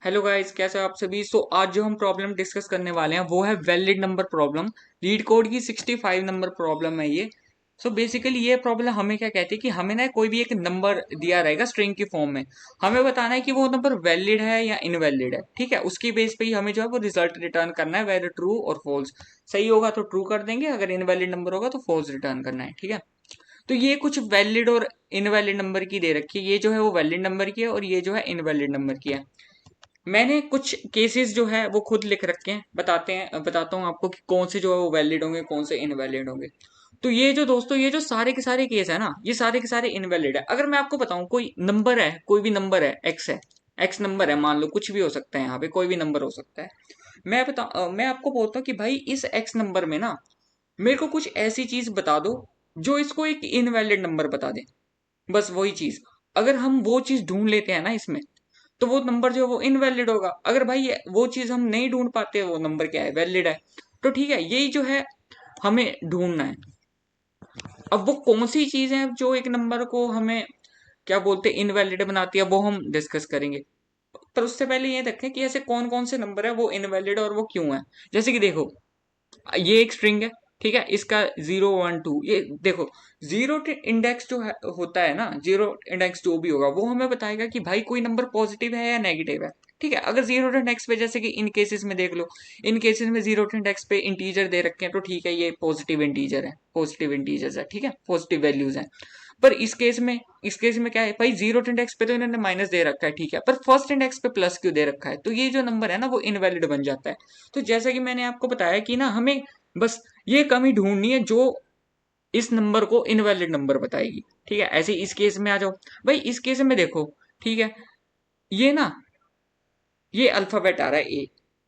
Hello guys, कैसे हो आप सभी। आज जो हम प्रॉब्लम डिस्कस करने वाले हैं वो है valid number problem. Leet code की 65 नंबर प्रॉब्लम है ये। बेसिकली ये प्रॉब्लम हमें क्या कहती है कि हमें ना कोई भी एक नंबर दिया रहेगा स्ट्रिंग की फॉर्म में। हमें बताना है कि वो नंबर वैलिड है या इनवैलिड है। ठीक है, उसकी बेस पे ही हमें जो है वो रिजल्ट रिटर्न करना है, वेदर ट्रू और फॉल्स। सही होगा तो ट्रू कर देंगे, अगर इनवैलिड नंबर होगा तो फॉल्स रिटर्न करना है। ठीक है, तो ये कुछ वैलिड और इनवैलिड नंबर की दे रखी है। ये जो है वो वैलिड नंबर की है और ये जो है इनवैलिड नंबर की है। मैंने कुछ केसेस जो है वो खुद लिख रखे हैं, बताता हूँ आपको कि कौन से जो है वो वैलिड होंगे, कौन से इनवैलिड होंगे। तो ये जो दोस्तों, ये जो सारे के सारे केस है ना, ये सारे के सारे इनवैलिड है। अगर मैं आपको बताऊं कोई नंबर है, कोई भी नंबर है, एक्स नंबर है, मान लो कुछ भी हो सकता है, यहाँ पे कोई भी नंबर हो सकता है। मैं आपको बोलता हूँ कि भाई इस एक्स नंबर में ना मेरे को कुछ ऐसी चीज बता दो जो इसको एक इनवैलिड नंबर बता दे। बस वही चीज, अगर हम वो चीज ढूंढ लेते हैं ना इसमें, तो वो नंबर जो है वो इनवैलिड होगा। अगर भाई वो चीज हम नहीं ढूंढ पाते, वो नंबर क्या है, वैलिड है। तो ठीक है, यही जो है हमें ढूंढना है। अब वो कौन सी चीज है जो एक नंबर को हमें क्या बोलते हैं इनवैलिड बनाती है, वो हम डिस्कस करेंगे। पर उससे पहले ये देखें कि ऐसे कौन कौन से नंबर है वो इनवैलिड और वो क्यों है। जैसे कि देखो, ये एक स्ट्रिंग है। ठीक है, इसका 0 1 2, ये देखो, जीरो इंडेक्स जो है होता है ना, जीरो इंडेक्स जो भी होगा वो हमें बताएगा कि भाई कोई नंबर पॉजिटिव है या नेगेटिव है। ठीक है, अगर जीरो इंडेक्स पे, जैसे कि इन केसेस में देख लो, इन केसेस में जीरो इंडेक्स पे इंटीजर दे रखे हैं, तो ठीक है, ये पॉजिटिव इंटीजर है, पॉजिटिव इंटीजर्स है। ठीक है, पॉजिटिव वैल्यूज हैं। पर इस केस में क्या है भाई, जीरो इंडेक्स पे तो इन्होंने माइनस दे रखा है, ठीक है, पर फर्स्ट इंडेक्स पे प्लस क्यों दे रखा है, तो ये जो नंबर है ना वो इनवैलिड बन जाता है। तो जैसा कि मैंने आपको बताया कि ना हमें बस ये कमी ढूंढनी है जो इस नंबर को इनवैलिड नंबर बताएगी। ठीक है, ऐसे इस केस में आ जाओ। भाई इस केस में देखो, ठीक है, ये ना, ये अल्फाबेट आ रहा है ए,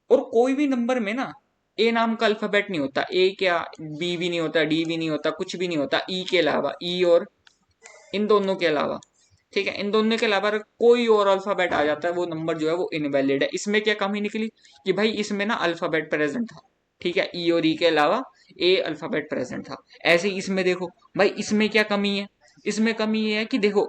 और कोई भी नंबर में ना ए नाम का अल्फाबेट नहीं होता। ए क्या, बी भी नहीं होता, डी भी नहीं होता, कुछ भी नहीं होता ई के अलावा, ई और इन दोनों के अलावा। ठीक है, इन दोनों के अलावा अगर कोई और अल्फाबेट आ जाता है, वो नंबर जो है वो इनवैलिड है। इसमें क्या कमी निकली कि भाई इसमें ना अल्फाबेट प्रेजेंट था। ठीक है, ई और ई के अलावा ए अल्फाबेट प्रेजेंट था। ऐसे ही इसमें देखो, भाई इसमें क्या कमी है, इसमें कमी ये है कि देखो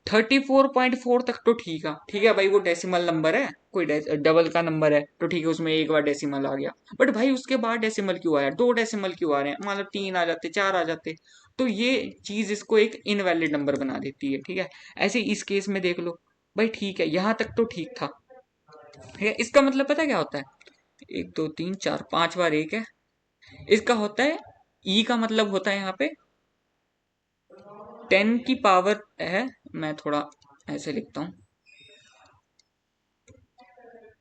34.4 तक तो ठीक है भाई, वो डेसिमल नंबर है, कोई डबल का नंबर है, तो ठीक है उसमें एक बार डेसिमल आ गया। बट भाई उसके बाद डेसिमल क्यों आया, दो डेसिमल क्यों आ रहे हैं, मान लो तीन आ जाते, चार आ जाते, तो ये चीज इसको एक इनवैलिड नंबर बना देती है। ठीक है, ऐसे इस केस में देख लो, भाई ठीक है, यहां तक तो ठीक था। ठीक है, इसका मतलब पता क्या होता है, एक दो तीन चार पांच बार एक है, इसका होता है ई का मतलब होता है यहाँ पे 10 की पावर है। मैं थोड़ा ऐसे लिखता हूँ,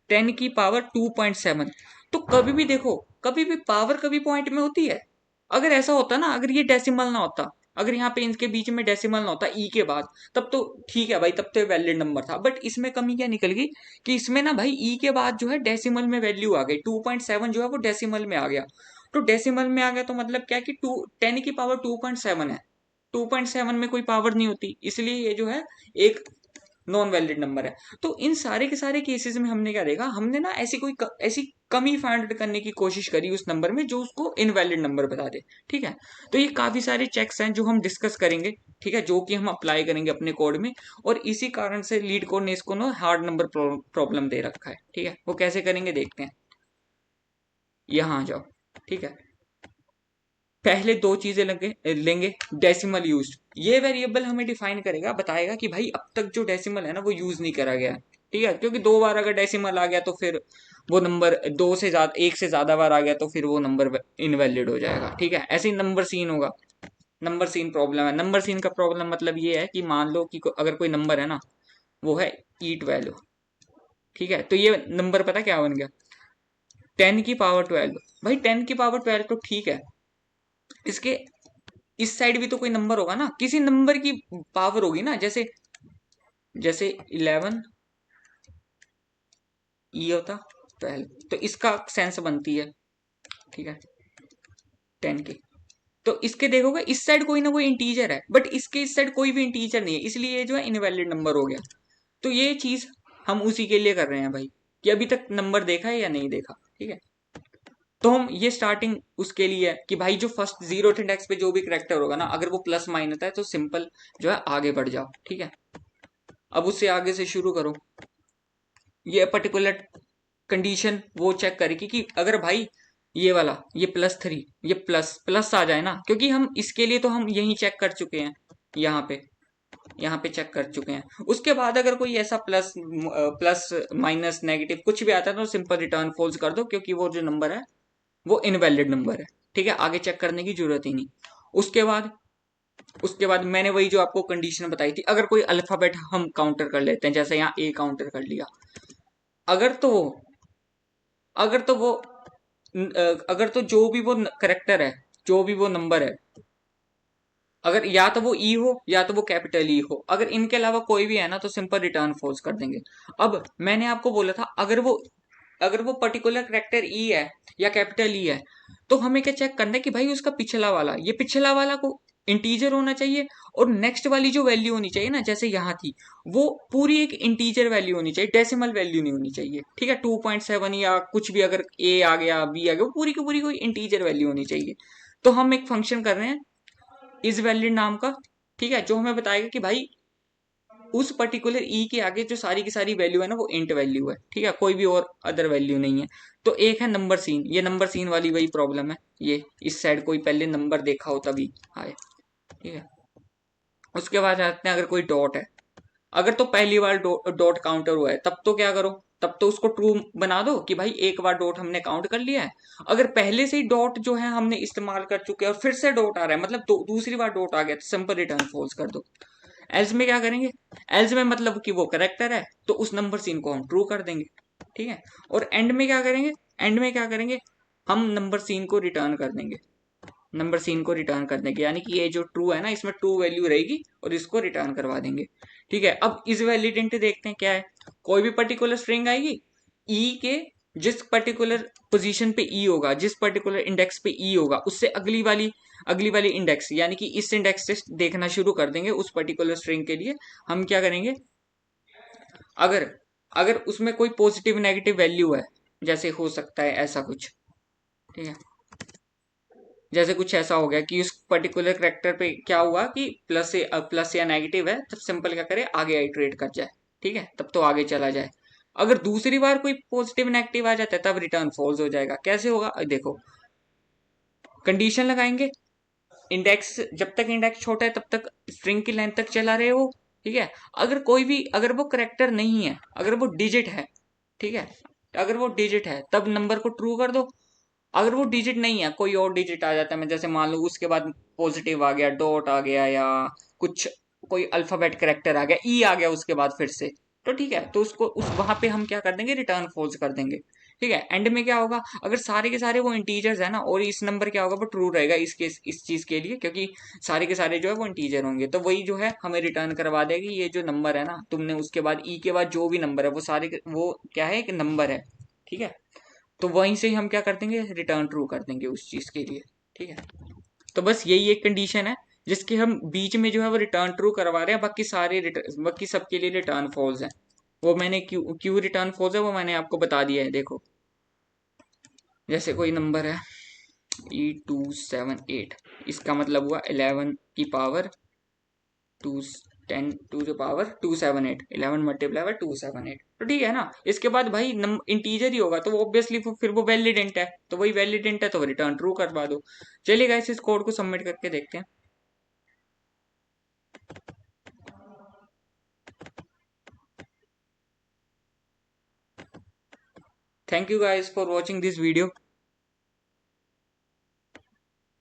10 की पावर 2.7। तो कभी भी देखो, कभी भी पावर कभी पॉइंट में होती है। अगर ऐसा होता ना, अगर ये डेसिमल ना होता, अगर यहाँ पे इनके बीच में डेसिमल ना होता ई के बाद, तब तो ठीक है भाई, तब तो वैलिड नंबर था। बट इसमें कमी क्या निकल गई कि इसमें ना भाई ई के बाद जो है डेसिमल में वैल्यू आ गई, 2.7 जो है वो डेसिमल में आ गया। तो डेसिमल में आ गया तो मतलब क्या कि 10 की पावर 2.7 है। 2.7 में कोई पावर नहीं होती, इसलिए ये जो है एक नॉन वैलिड नंबर है। तो इन सारे के सारे केसेस में हमने क्या देखा, हमने ना ऐसी कमी फाइंड करने की कोशिश करी उस नंबर में जो उसको इनवैलिड नंबर बता दे। ठीक है, तो ये काफी सारे चेक्स हैं जो हम डिस्कस करेंगे। ठीक है, जो कि हम अप्लाई करेंगे अपने कोड में, और इसी कारण से लीड कोड ने इसको ना हार्ड नंबर प्रॉब्लम दे रखा है। ठीक है, वो कैसे करेंगे देखते हैं। यहाँ आ जाओ। ठीक है, पहले दो चीजें लेंगे डेसिमल यूज। ये वेरिएबल हमें डिफाइन करेगा, बताएगा कि भाई अब तक जो डेसिमल है ना वो यूज नहीं करा गया है। ठीक है, क्योंकि दो बार अगर डेसिमल आ गया तो फिर वो नंबर, दो से ज्यादा, एक से ज्यादा बार आ गया तो फिर वो नंबर इनवैलिड हो जाएगा। ठीक है, ऐसे ही नंबर सीन होगा। नंबर सीन प्रॉब्लम है। नंबर सीन का प्रॉब्लम मतलब ये है कि मान लो कि अगर कोई नंबर है ना, वो है E12। ठीक है, तो ये नंबर पता क्या बन गया, 10 की पावर 12। भाई 10 की पावर 12 तो ठीक है, इसके इस साइड भी तो कोई नंबर होगा ना, किसी नंबर की पावर होगी ना, जैसे जैसे 11 ई होता 12, तो इसका सेंस बनती है। ठीक है, 10 की, तो इसके देखोगे इस साइड कोई ना कोई इंटीजर है, बट इसके इस साइड कोई भी इंटीजर नहीं है, इसलिए ये जो है इनवैलिड नंबर हो गया। तो ये चीज हम उसी के लिए कर रहे हैं भाई, कि अभी तक नंबर देखा है या नहीं देखा। ठीक है, तो हम ये स्टार्टिंग उसके लिए है कि भाई जो फर्स्ट जीरो इंडेक्स पे जो भी करेक्टर होगा ना, अगर वो प्लस माइनस है तो सिंपल जो है आगे बढ़ जाओ। ठीक है, अब उससे आगे से शुरू करो। ये पर्टिकुलर कंडीशन वो चेक करेगी कि अगर भाई ये वाला ये +3 ये प्लस प्लस आ जाए ना, क्योंकि हम इसके लिए तो हम यही चेक कर चुके हैं, यहाँ पे चेक कर चुके हैं। उसके बाद अगर कोई ऐसा प्लस प्लस माइनस नेगेटिव कुछ भी आता है तो सिंपल रिटर्न फॉल्स कर दो, क्योंकि वो जो नंबर है वो इनवैलिड नंबर है। ठीक है, आगे चेक करने की जरूरत ही नहीं। उसके बाद उसके बाद मैंने वही जो आपको कंडीशन बताई थी, अगर कोई अल्फाबेट हम काउंटर कर लेते हैं, जैसे यहाँ ए काउंटर कर लिया, अगर तो वो अगर तो वो अगर तो जो भी वो करेक्टर है, जो भी वो नंबर है, अगर या तो वो ई हो या तो वो कैपिटल ई हो, अगर इनके अलावा कोई भी है ना तो सिंपल रिटर्न फॉल्स कर देंगे। अब मैंने आपको बोला था अगर वो पर्टिकुलर करेक्टर ई है या कैपिटल ई है, तो हमें क्या चेक करना है कि भाई उसका पिछला वाला, ये पिछला वाला को इंटीजर होना चाहिए, और नेक्स्ट वाली जो वैल्यू होनी चाहिए ना, जैसे यहाँ थी, वो पूरी एक इंटीजर वैल्यू होनी चाहिए, डेसिमल वैल्यू नहीं होनी चाहिए। ठीक है, 2.7 या कुछ भी, अगर ए आ गया बी आ गया, वो पूरी की पूरी कोई इंटीजर वैल्यू होनी चाहिए। तो हम एक फंक्शन कर रहे हैं इज वैलिड नाम का। ठीक है, जो हमें बताएगा कि भाई उस पर्टिकुलर ई के आगे जो सारी की सारी वैल्यू है ना वो इंट वैल्यू है। ठीक है, कोई भी और अदर वैल्यू नहीं है। तो एक है नंबर सीन, ये नंबर सीन वाली वही प्रॉब्लम है, ये इस साइड कोई पहले नंबर देखा हो तभी आए। ठीक है, उसके बाद आते हैं अगर कोई डॉट है, अगर तो पहली बार डॉट काउंटर हुआ है, तब तो क्या करो, तब तो उसको ट्रू बना दो कि भाई एक बार डॉट हमने काउंट कर लिया है। अगर पहले से ही डॉट जो है हमने इस्तेमाल कर चुके हैं और फिर से डॉट आ रहा है, मतलब दूसरी बार डॉट आ गया, तो सिंपल रिटर्न फॉल्स कर दो। एल्स में क्या करेंगे, एल्स में मतलब कि वो करेक्टर है तो उस नंबर सीन को हम ट्रू कर देंगे। ठीक है, और एंड में क्या करेंगे, एंड में क्या करेंगे, हम नंबर सीन को रिटर्न कर देंगे, नंबर सीन को रिटर्न कर देंगे, यानी कि ये जो ट्रू है ना इसमें ट्रू वैल्यू रहेगी और इसको रिटर्न करवा देंगे। ठीक है, अब इस वैलिडेंट देखते हैं क्या है। कोई भी पर्टिकुलर स्ट्रिंग आएगी, ई के जिस पर्टिकुलर पोजीशन पे ई होगा, जिस पर्टिकुलर इंडेक्स पे ई होगा, उससे अगली वाली इंडेक्स, यानी कि इस इंडेक्स से देखना शुरू कर देंगे उस पर्टिकुलर स्ट्रिंग के लिए। हम क्या करेंगे, अगर अगर उसमें कोई पॉजिटिव नेगेटिव वैल्यू है, जैसे हो सकता है ऐसा कुछ, ठीक है, जैसे कुछ ऐसा हो गया कि उस पर्टिकुलर करेक्टर पे क्या हुआ कि प्लस या नेगेटिव है, तब सिंपल क्या करे, आगे आइटरेट कर जाए। ठीक है, तब तो आगे चला जाए। अगर दूसरी बार कोई पॉजिटिव नेगेटिव आ जाता है तब रिटर्न फॉल्स हो जाएगा। कैसे होगा, देखो, कंडीशन लगाएंगे, इंडेक्स जब तक इंडेक्स छोटा है तब तक स्ट्रिंग की लेंथ तक चला रहे हो। ठीक है, अगर वो करेक्टर नहीं है, अगर वो डिजिट है, ठीक है, अगर वो डिजिट है तब नंबर को ट्रू कर दो। अगर वो डिजिट नहीं है, कोई और डिजिट आ जाता है, मैं जैसे मान लो उसके बाद पॉजिटिव आ गया, डॉट आ गया, या कुछ कोई अल्फाबेट करेक्टर आ गया, ई आ गया उसके बाद फिर से, तो ठीक है, तो उसको उस वहां पे हम क्या कर देंगे, रिटर्न फॉल्स कर देंगे। ठीक है, एंड में क्या होगा, अगर सारे के सारे वो इंटीजर्स है ना, और इस नंबर क्या होगा, वो ट्रू रहेगा इस चीज के लिए, क्योंकि सारे के सारे जो है वो इंटीजर होंगे, तो वही जो है हमें रिटर्न करवा देगी, ये जो नंबर है ना तुमने उसके बाद ई के बाद जो भी नंबर है वो वो क्या है, एक नंबर है। ठीक है, तो वहीं से ही हम क्या कर देंगे, रिटर्न ट्रू कर देंगे उस चीज के लिए। ठीक है, तो बस यही एक कंडीशन है जिसके हम बीच में जो है वो रिटर्न ट्रू करवा रहे हैं, बाकी सबके लिए रिटर्न फॉल्स है। वो मैंने क्यों क्यों रिटर्न फॉल्स है वो मैंने आपको बता दिया है। देखो, जैसे कोई नंबर है E278, इसका मतलब हुआ 11 की power to 10 to the power 278, 11 multiply by 278, तो ठीक है ना। इसके बाद भाई इंटीजर ही होगा, तो वो ऑब्वियसली फिर वो वैलिडेंट है, तो वही वैलिडेंट है तो रिटर्न ट्रू करवा दो। चलिए गाइस, इस कोड को सबमिट करके देखते हैं। Thank you guys for watching this video.